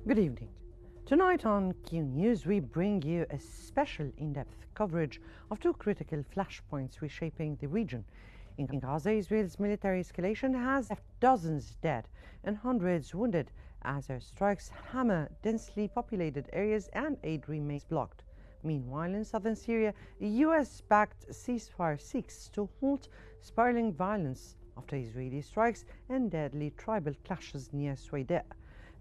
Good evening. Tonight on Qnews, we bring you a special in-depth coverage of two critical flashpoints reshaping the region. In Gaza, Israel's military escalation has left dozens dead and hundreds wounded as airstrikes hammer densely populated areas and aid remains blocked. Meanwhile, in southern Syria, a US-backed ceasefire seeks to halt spiraling violence after Israeli strikes and deadly tribal clashes near Swayda,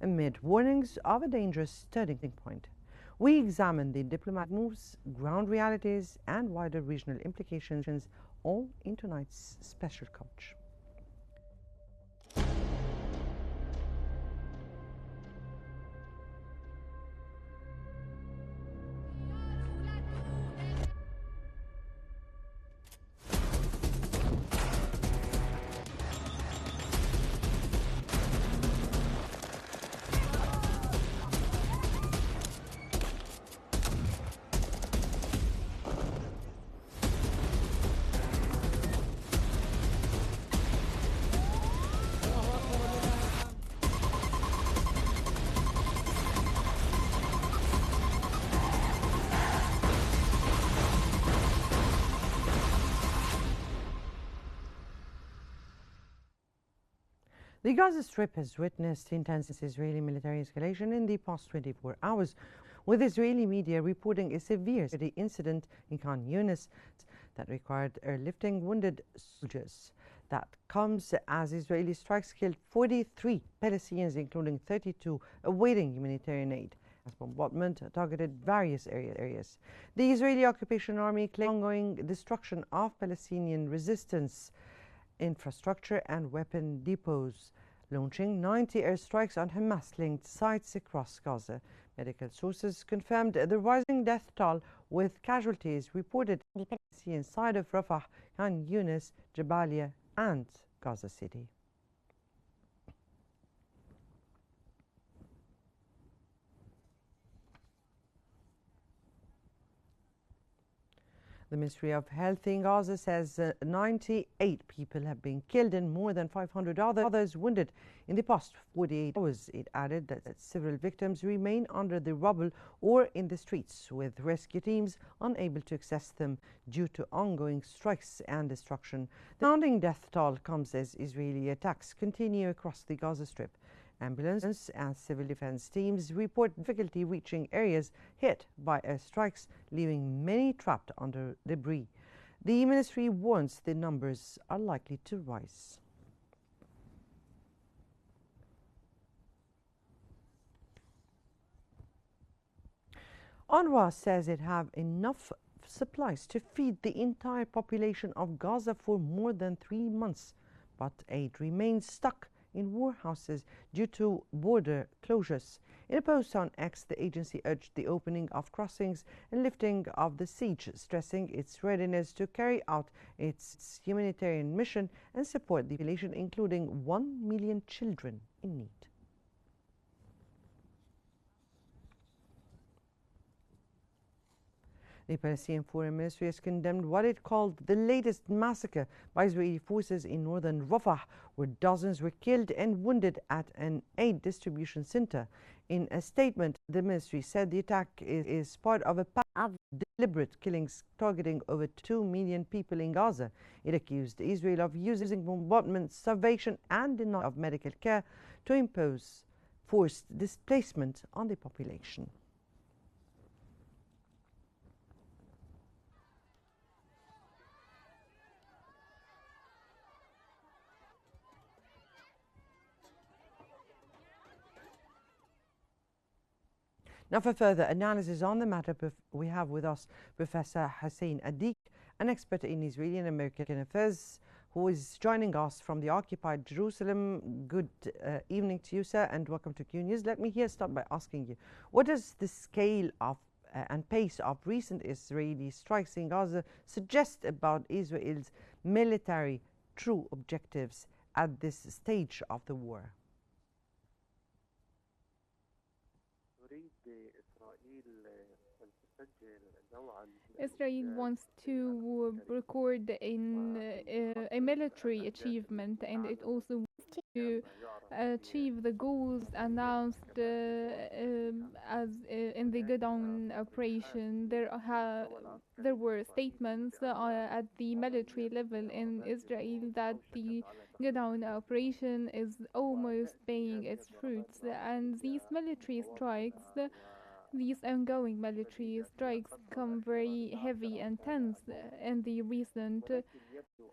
amid warnings of a dangerous turning point. We examine the diplomatic moves, ground realities, and wider regional implications, all in tonight's special coverage. The Gaza Strip has witnessed intense Israeli military escalation in the past 24 hours, with Israeli media reporting a severe incident in Qnews that required airlifting wounded soldiers. That comes as Israeli strikes killed 43 Palestinians, including 32 awaiting humanitarian aid, as bombardment targeted various areas. The Israeli occupation army claimed ongoing destruction of Palestinian resistance infrastructure and weapon depots, launching 90 airstrikes on Hamas-linked sites across Gaza. Medical sources confirmed the rising death toll, with casualties reported on the Palestinian side of Rafah, Qnews, Jabalia, and Gaza City. The Ministry of Health in Gaza says 98 people have been killed and more than 500 others wounded in the past 48 hours. It added that several victims remain under the rubble or in the streets, with rescue teams unable to access them due to ongoing strikes and destruction. The mounting death toll comes as Israeli attacks continue across the Gaza Strip. Ambulance and civil defense teams report difficulty reaching areas hit by airstrikes, leaving many trapped under debris. The ministry warns the numbers are likely to rise. UNRWA says it have enough supplies to feed the entire population of Gaza for more than 3 months, but aid remains stuck in warehouses due to border closures. In a post on X, the agency urged the opening of crossings and lifting of the siege, stressing its readiness to carry out its humanitarian mission and support the population, including 1 million children in need. The Palestinian Foreign Ministry has condemned what it called the latest massacre by Israeli forces in northern Rafah, where dozens were killed and wounded at an aid distribution center. In a statement, the ministry said the attack is part of a pattern of deliberate killings targeting over 2 million people in Gaza. It accused Israel of using bombardment, starvation, and denial of medical care to impose forced displacement on the population. Now, for further analysis on the matter, we have with us Professor Hussein Adik, an expert in Israeli and American affairs, who is joining us from the occupied Jerusalem. Good evening to you, sir, and welcome to Qnews. Let me here start by asking you, what does the scale of and pace of recent Israeli strikes in Gaza suggest about Israel's military true objectives at this stage of the war? Israel wants to record a military achievement, and it also wants to achieve the goals announced as in the Godown operation. There were statements at the military level in Israel that the Godown operation is almost bearing its fruits, and these ongoing military strikes come very heavy and tense in the recent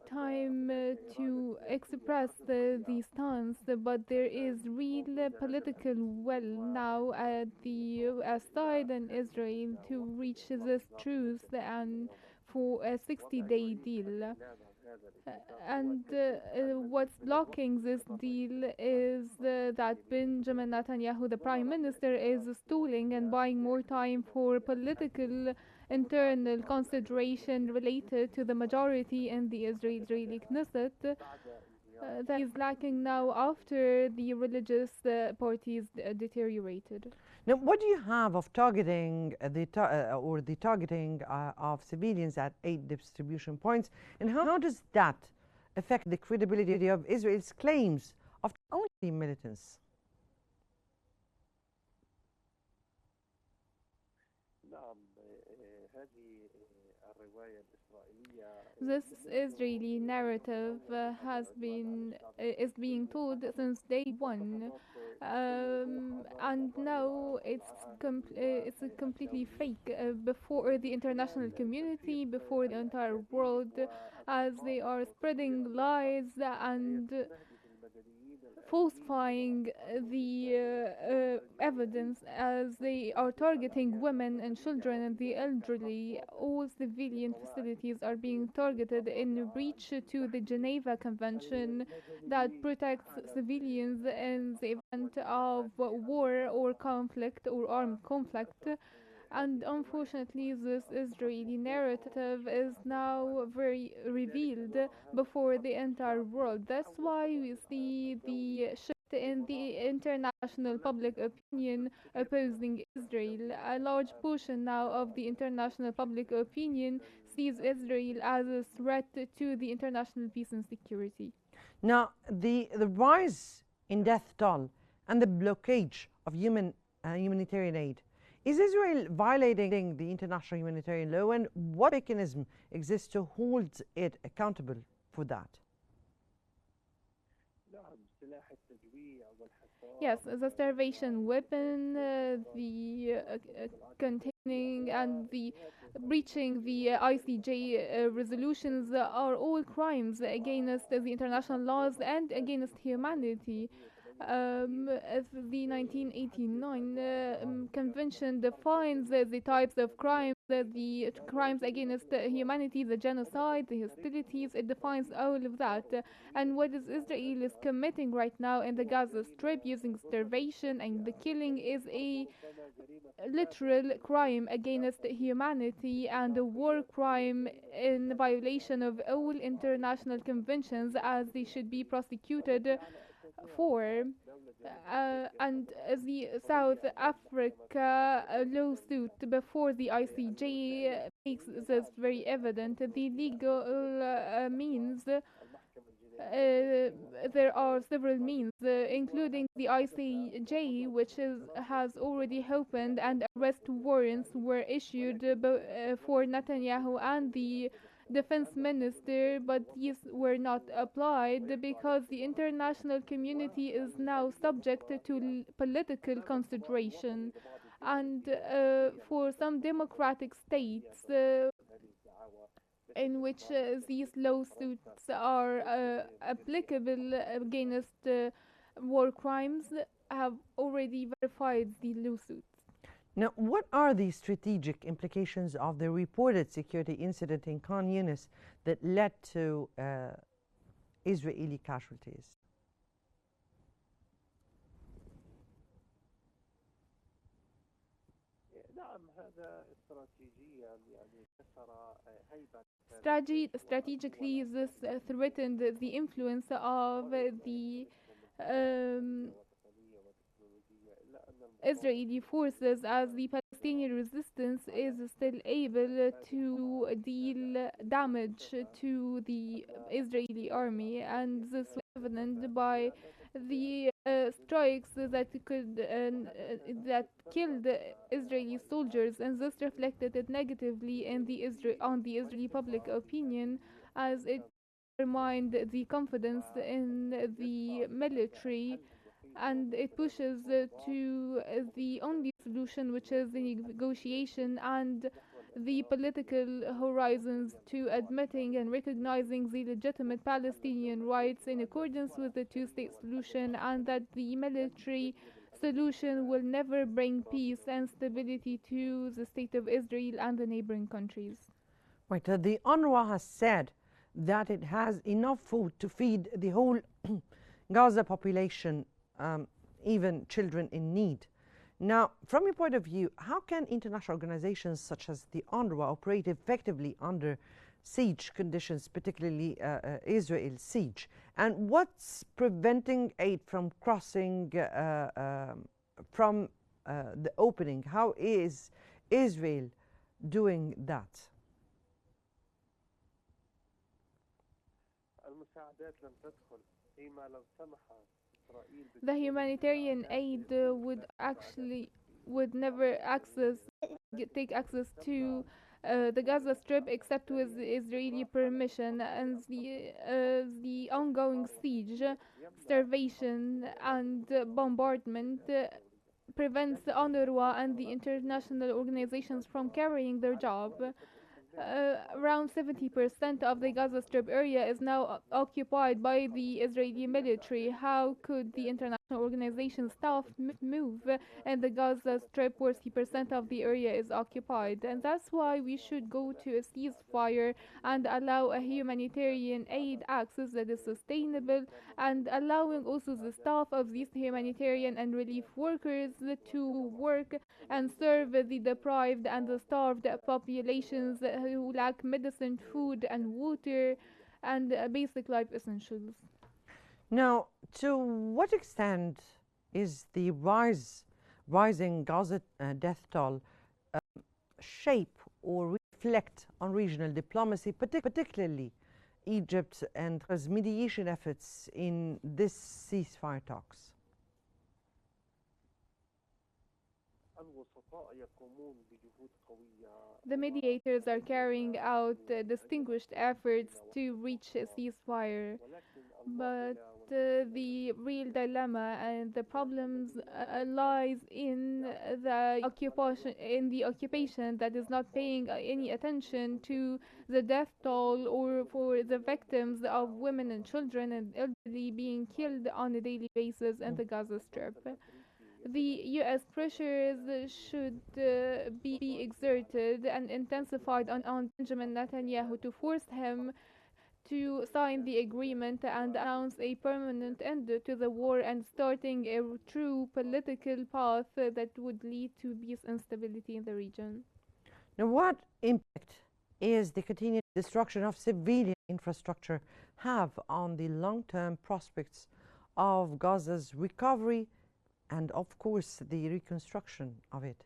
time to express the stance, but there is real political will now at the side in Israel to reach this truce and for a 60-day deal. And what's blocking this deal is that Benjamin Netanyahu, the prime minister, is stalling and buying more time for political internal consideration related to the majority in the Israeli Knesset that is lacking now after the religious parties deteriorated. Now, what do you have of targeting the targeting of civilians at aid distribution points, and how does that affect the credibility of Israel's claims of only militants? This Israeli narrative is being told since day one, and now it's completely fake before the international community, before the entire world, as they are spreading lies and falsifying the evidence, as they are targeting women and children and the elderly. All civilian facilities are being targeted in breach to the Geneva Convention that protects civilians in the event of war or conflict or armed conflict. And unfortunately, this Israeli narrative is now very revealed before the entire world. That's why we see the shift in the international public opinion opposing Israel. A large portion now of the international public opinion sees Israel as a threat to the international peace and security. Now, the rise in death toll and the blockage of humanitarian aid, is Israel violating the international humanitarian law, and what mechanism exists to hold it accountable for that? Yes, the starvation weapon, the containing and the breaching the ICJ resolutions are all crimes against the international laws and against humanity. As the 1989 convention defines the types of crimes, the crimes against humanity, the genocide, the hostilities. It defines all of that. And what Israel is committing right now in the Gaza Strip, using starvation and the killing, is a literal crime against humanity and a war crime in violation of all international conventions, as they should be prosecuted for. And the South Africa lawsuit before the ICJ makes this very evident. The legal means, there are several means, including the ICJ, which has already opened, and arrest warrants were issued for Netanyahu and the defense minister, but these were not applied because the international community is now subject to political consideration. And for some democratic states in which these lawsuits are applicable against war crimes, have already verified the lawsuits. Now, what are the strategic implications of the reported security incident in Qnews that led to Israeli casualties? Strategically, this threatened the influence of the Israeli forces, as the Palestinian resistance is still able to deal damage to the Israeli army, and this evident by the strikes that killed Israeli soldiers, and this reflected it negatively in on the Israeli public opinion, as it undermined the confidence in the military, and it pushes to the only solution, which is the negotiation and the political horizons, to admitting and recognizing the legitimate Palestinian rights in accordance with the two-state solution, and that the military solution will never bring peace and stability to the state of Israel and the neighboring countries. Right. The UNRWA has said that it has enough food to feed the whole Gaza population, even children in need. Now, from your point of view, how can international organizations such as the UNRWA operate effectively under siege conditions, particularly Israel's siege? And what's preventing aid from crossing from the opening? How is Israel doing that? The humanitarian aid would never take access to the Gaza Strip except with Israeli permission, and the ongoing siege, starvation, and bombardment prevents the UNRWA and the international organizations from carrying their job. Around 70% of the Gaza Strip area is now occupied by the Israeli military. How could the international organization staff move in the Gaza Strip where 60% of the area is occupied? And that's why we should go to a ceasefire and allow a humanitarian aid access that is sustainable, and allowing also the staff of these humanitarian and relief workers to work and serve the deprived and the starved populations who lack medicine, food, and water, and basic life essentials. Now, to what extent is the rising Gaza death toll shape or reflect on regional diplomacy, particularly Egypt and its mediation efforts in this ceasefire talks? The mediators are carrying out distinguished efforts to reach a ceasefire, but the real dilemma and the problems lies in the occupation that is not paying any attention to the death toll or for the victims of women and children and elderly being killed on a daily basis in the Gaza Strip. The US pressures should be exerted and intensified on Benjamin Netanyahu to force him to sign the agreement and announce a permanent end to the war and starting a true political path that would lead to peace and stability in the region. Now, what impact is the continued destruction of civilian infrastructure have on the long-term prospects of Gaza's recovery and, of course, the reconstruction of it?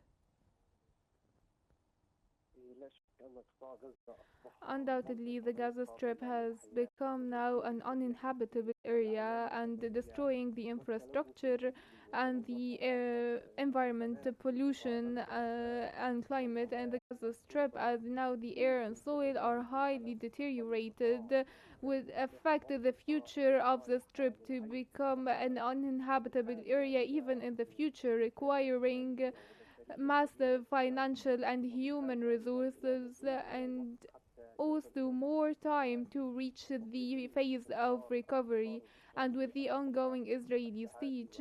Undoubtedly, the Gaza Strip has become now an uninhabitable area, and destroying the infrastructure and the environment, pollution and climate, and the Gaza Strip, as now the air and soil are highly deteriorated, would affect the future of the Strip to become an uninhabitable area even in the future, requiring massive financial and human resources, and also more time to reach the phase of recovery. And with the ongoing Israeli siege,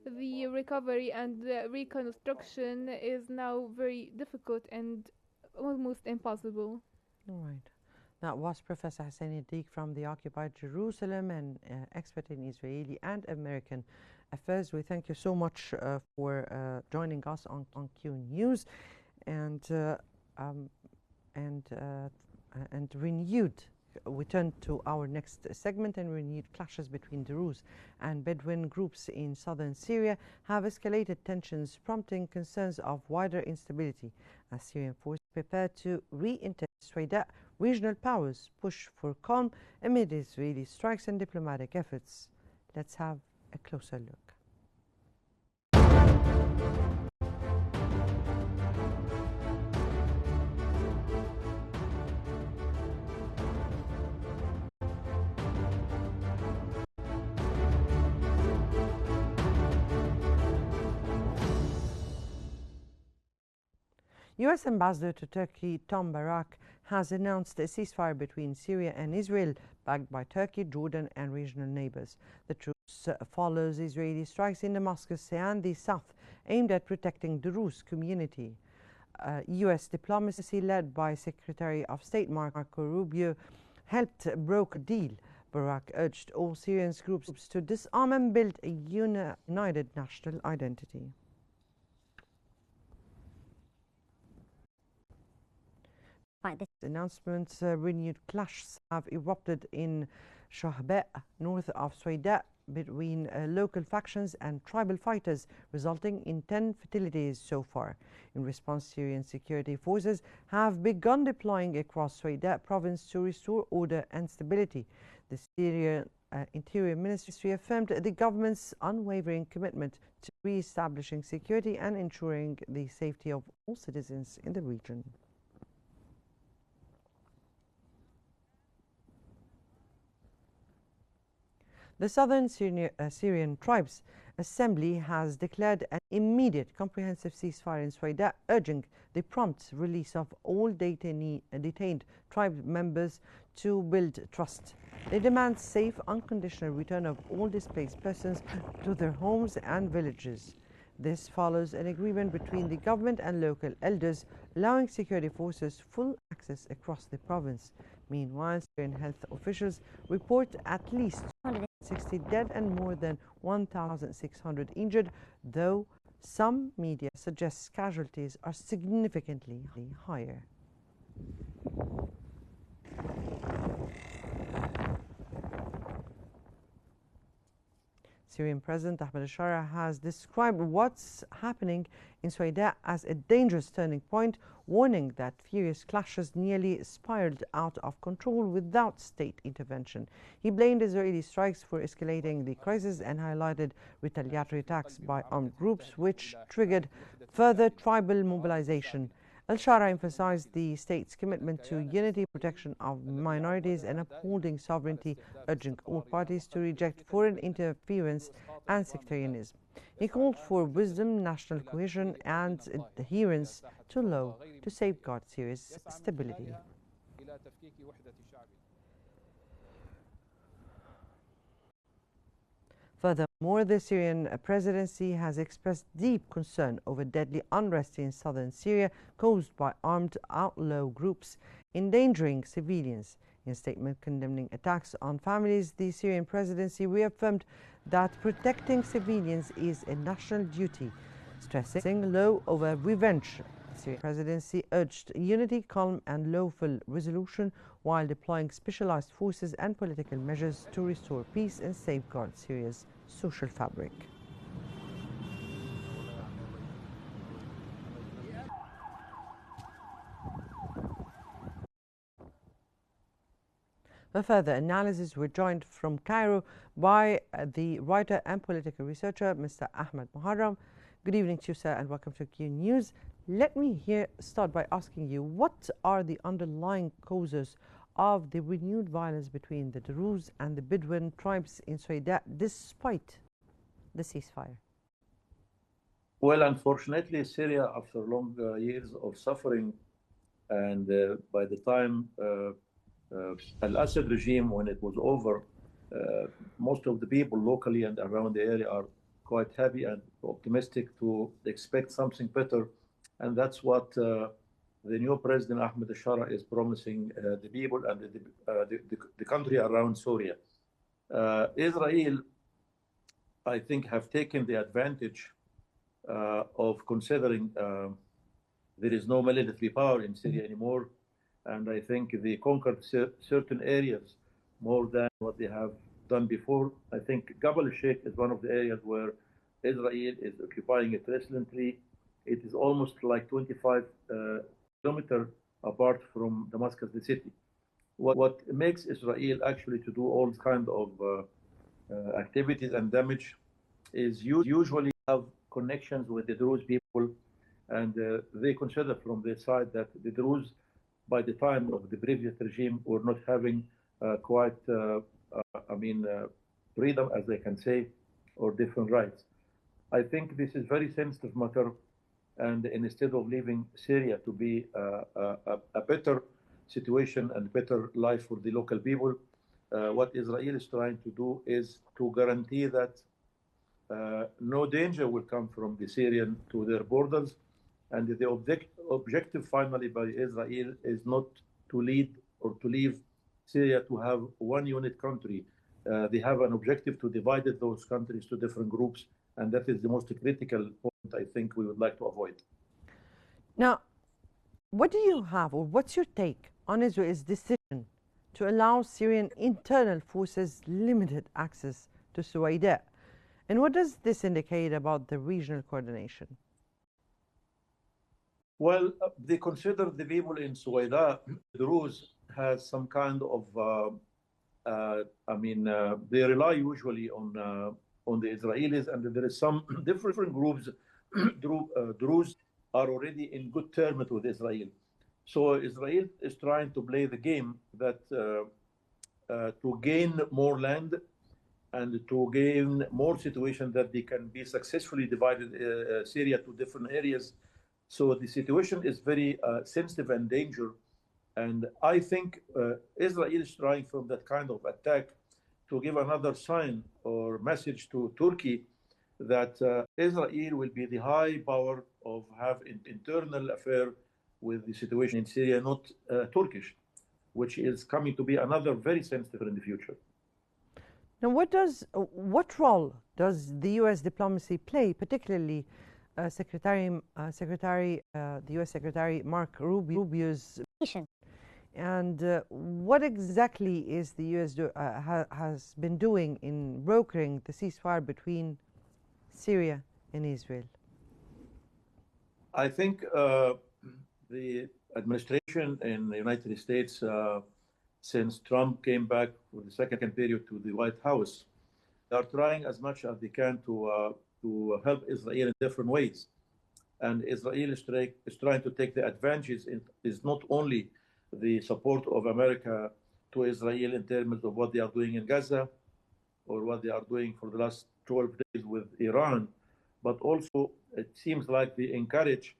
the recovery and the reconstruction is now very difficult and almost impossible. All right. That was Professor Hassani Deek from the occupied Jerusalem, and expert in Israeli and American affairs. We thank you so much for joining us on Qnews, and renewed. We turn to our next segment, and renewed clashes between Druze and Bedouin groups in southern Syria have escalated tensions, prompting concerns of wider instability as Syrian forces prepare to re-enter Sweida, regional powers push for calm amid Israeli strikes and diplomatic efforts. Let's have a closer look. U.S. Ambassador to Turkey Tom Barak has announced a ceasefire between Syria and Israel, backed by Turkey, Jordan and regional neighbors. The truce follows Israeli strikes in Damascus and the south aimed at protecting the Druze community. U.S. diplomacy led by Secretary of State Marco Rubio helped broker a deal. Barak urged all Syrian groups to disarm and build a united national identity. Announcements, renewed clashes have erupted in Shahba, north of Sweida, between local factions and tribal fighters, resulting in 10 fatalities so far. In response, Syrian security forces have begun deploying across Sweida province to restore order and stability. The Syrian Interior Ministry affirmed the government's unwavering commitment to re-establishing security and ensuring the safety of all citizens in the region. The Southern Syrian Tribes Assembly has declared an immediate comprehensive ceasefire in Sweida, urging the prompt release of all detained tribe members to build trust. They demand safe, unconditional return of all displaced persons to their homes and villages. This follows an agreement between the government and local elders, allowing security forces full access across the province. Meanwhile, Syrian health officials report at least 260 dead and more than 1,600 injured, though some media suggests casualties are significantly higher. Syrian President Ahmed al-Shara has described what's happening in Sweida as a dangerous turning point, warning that furious clashes nearly spiraled out of control without state intervention. He blamed Israeli strikes for escalating the crisis and highlighted retaliatory attacks by armed groups, which triggered further tribal mobilization. Al-Shara emphasized the state's commitment to unity, protection of minorities, and upholding sovereignty, urging all parties to reject foreign interference and sectarianism. He called for wisdom, national cohesion, and adherence to law to safeguard Syria's stability. Furthermore, the Syrian presidency has expressed deep concern over deadly unrest in southern Syria caused by armed outlaw groups endangering civilians. In a statement condemning attacks on families, the Syrian presidency reaffirmed that protecting civilians is a national duty, stressing law over revenge. The Syrian presidency urged unity, calm, and lawful resolution while deploying specialized forces and political measures to restore peace and safeguard Syria's social fabric. For further analysis, we're joined from Cairo by the writer and political researcher, Mr. Ahmed Muharram. Good evening to you, sir, and welcome to Qnews. Let me start by asking you, what are the underlying causes of the renewed violence between the Druze and the Bedouin tribes in Sweida, despite the ceasefire? Well, unfortunately, Syria, after long years of suffering, and by the time Al-Assad regime, when it was over, most of the people locally and around the area are quite happy and optimistic to expect something better. And that's what the new president, Ahmed al-Shara, is promising the people and the country around Syria. Israel, I think, have taken the advantage of considering there is no military power in Syria anymore. And I think they conquered certain areas more than what they have done before. I think Jabal al-Sheikh is one of the areas where Israel is occupying it recently. It is almost like 25 kilometers apart from Damascus, the city. What makes Israel actually to do all kind of activities and damage is usually have connections with the Druze people, and they consider from their side that the Druze, by the time of the previous regime, were not having quite, freedom, as they can say, or different rights. I think this is very sensitive matter, and instead of leaving Syria to be a better situation and better life for the local people, what Israel is trying to do is to guarantee that no danger will come from the Syrian to their borders. And the objective finally by Israel is not to lead or to leave Syria to have one unit country. They have an objective to divide those countries to different groups, and that is the most critical point I think we would like to avoid. Now, what do you have, or what's your take on Israel's decision to allow Syrian internal forces limited access to Suwayda? And what does this indicate about the regional coordination? Well, they consider the people in Suwayda, the Druze, has some kind of, they rely usually on the Israelis, and there is some different groups. Druze are already in good terms with Israel. So Israel is trying to play the game that to gain more land and to gain more situation that they can be successfully divided Syria to different areas. So the situation is very sensitive and dangerous. And I think Israel is trying from that kind of attack to give another sign or message to Turkey that Israel will be the high power of have internal affair with the situation in Syria, not Turkish, which is coming to be another very sensitive in the future. Now, what role does the U.S. diplomacy play, particularly the U.S. Secretary Mark Rubio's mission? And what exactly is the U.S. has been doing in brokering the ceasefire between Syria and Israel? I think the administration in the United States, since Trump came back for the second period to the White House, they are trying as much as they can to help Israel in different ways. And Israel is trying to take the advantages is not only the support of America to Israel in terms of what they are doing in Gaza or what they are doing for the last 12 days with Iran, but also it seems like they encourage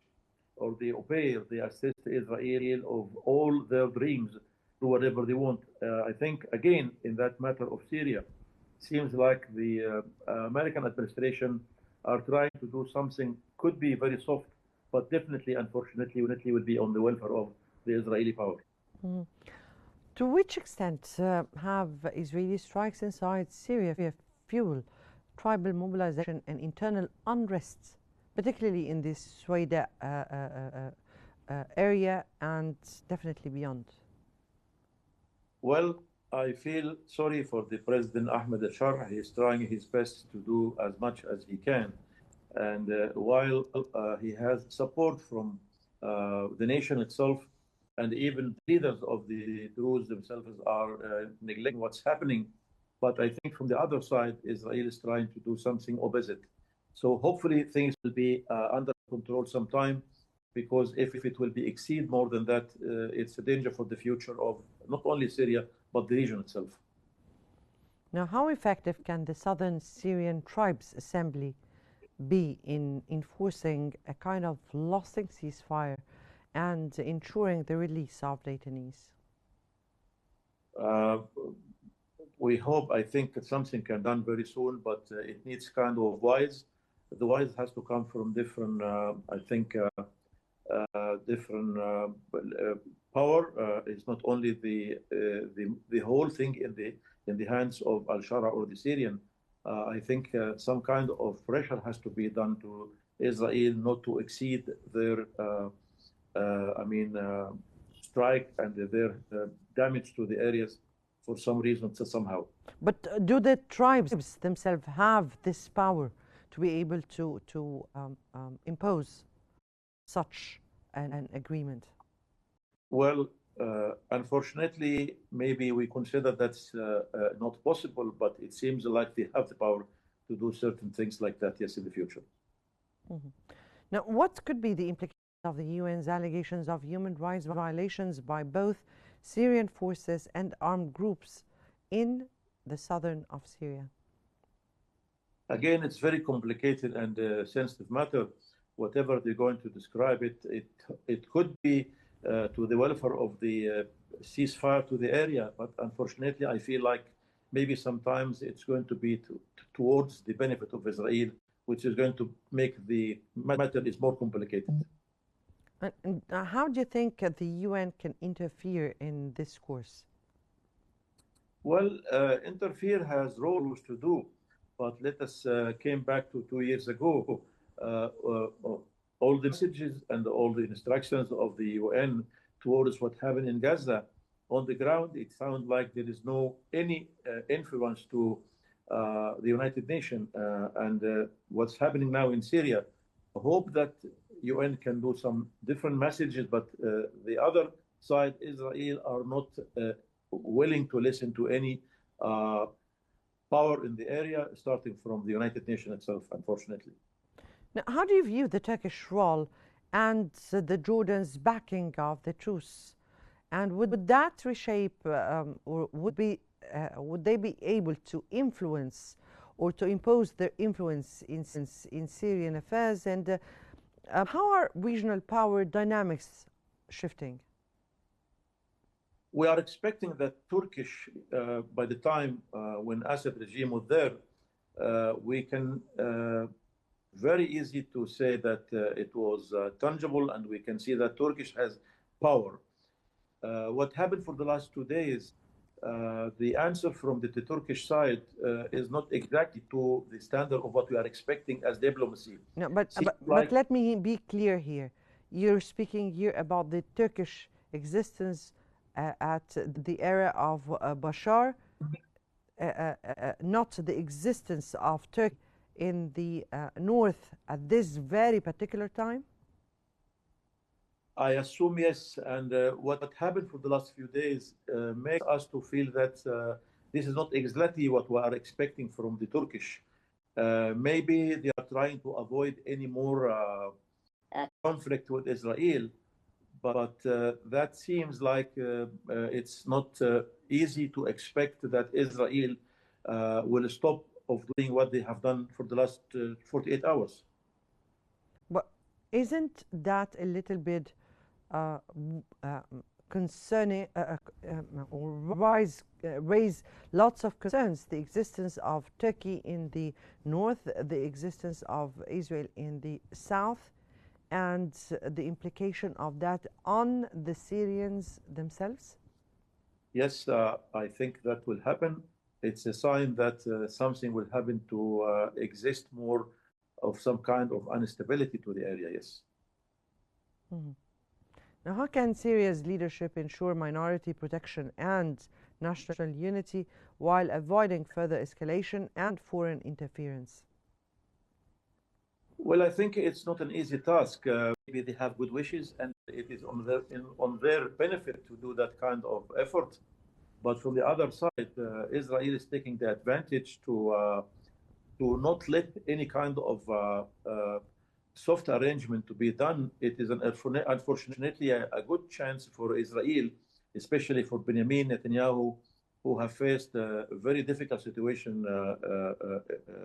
or they obey or they assist Israel of all their dreams, do whatever they want. I think, again, in that matter of Syria, seems like the American administration are trying to do something, could be very soft, but definitely, unfortunately, will be on the welfare of the Israeli power. Mm. To which extent have Israeli strikes inside Syria fueled tribal mobilization and internal unrests, particularly in this Suwayda area and definitely beyond? Well, I feel sorry for the President Ahmed al-Shar. He is trying his best to do as much as he can. And while he has support from the nation itself, and even leaders of the Druze themselves are neglecting what's happening. But I think from the other side, Israel is trying to do something opposite. So hopefully things will be under control sometime, because if it will be exceed more than that, it's a danger for the future of not only Syria, but the region itself. Now, how effective can the Southern Syrian Tribes Assembly be in enforcing a kind of lasting ceasefire and ensuring the release of detainees? We hope, I think that something can be done very soon, but it needs kind of wise. The wise has to come from different, different power. It's not only the whole thing in the hands of al-Shara or the Syrian. I think some kind of pressure has to be done to Israel not to exceed their strike and their damage to the areas for some reason, somehow. But do the tribes themselves have this power to be able to impose such an agreement? Well, unfortunately, maybe we consider that's not possible, but it seems like they have the power to do certain things like that, yes, in the future. Mm-hmm. Now, what could be the implications of the UN's allegations of human rights violations by both Syrian forces and armed groups in the southern of Syria? Again, it's very complicated and sensitive matter. Whatever they're going to describe it could be to the welfare of the ceasefire to the area. But unfortunately, I feel like maybe sometimes it's going to be towards the benefit of Israel, which is going to make the matter is more complicated. And how do you think the UN can interfere in this course? Well, interfere has roles to do, but let us came back to 2 years ago. All the messages and all the instructions of the UN towards what happened in Gaza, on the ground, it sounds like there is no any influence to the United Nations and what's happening now in Syria. I hope that UN can do some different messages, but the other side, Israel, are not willing to listen to any power in the area, starting from the United Nations itself, unfortunately. Now, how do you view the Turkish role and the Jordan's backing of the truce? And would that reshape, or would they be able to influence or to impose their influence in Syrian affairs? And how are regional power dynamics shifting? We are expecting that Turkish, by the time when Assad regime was there, we can very easy to say that it was tangible, and we can see that Turkish has power. What happened for the last 2 days, the answer from the Turkish side is not exactly to the standard of what we are expecting as diplomacy. No, but let me be clear here. You're speaking here about the Turkish existence at the era of Bashar, not the existence of Turkey in the north at this very particular time? I assume yes, and what happened for the last few days makes us to feel that this is not exactly what we are expecting from the Turkish. Maybe they are trying to avoid any more conflict with Israel, but that seems like it's not easy to expect that Israel will stop of doing what they have done for the last 48 hours. But isn't that a little bit concerning or raise lots of concerns? The existence of Turkey in the north, the existence of Israel in the south, and the implication of that on the Syrians themselves? Yes, I think that will happen. It's a sign that something will happen to exist more of some kind of instability to the area, yes. Mm-hmm. Now, how can Syria's leadership ensure minority protection and national unity while avoiding further escalation and foreign interference? Well, I think it's not an easy task. Maybe they have good wishes, and it is on their benefit to do that kind of effort. But from the other side, Israel is taking the advantage to not let any kind of soft arrangement to be done. It is unfortunately a good chance for Israel, especially for Benjamin Netanyahu, who have faced a very difficult situation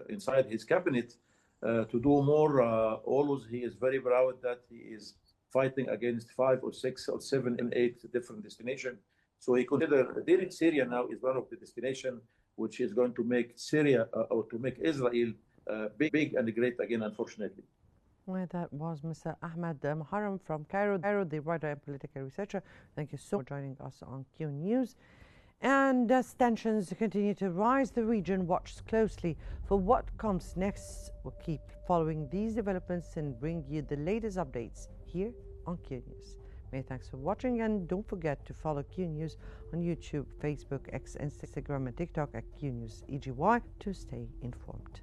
inside his cabinet, to do more. Always he is very proud that he is fighting against 5 or 6 or 7 and 8 different destinations. So he considers Syria now is one of the destinations which is going to make Syria or to make Israel big and great again, unfortunately. Well, that was Mr. Ahmed Muharram from Cairo, the writer and political researcher. Thank you so much for joining us on Qnews. And as tensions continue to rise, the region watches closely for what comes next. We'll keep following these developments and bring you the latest updates here on Qnews. Many thanks for watching, and don't forget to follow Qnews on YouTube, Facebook, X, Instagram, and TikTok at Qnews EGY to stay informed.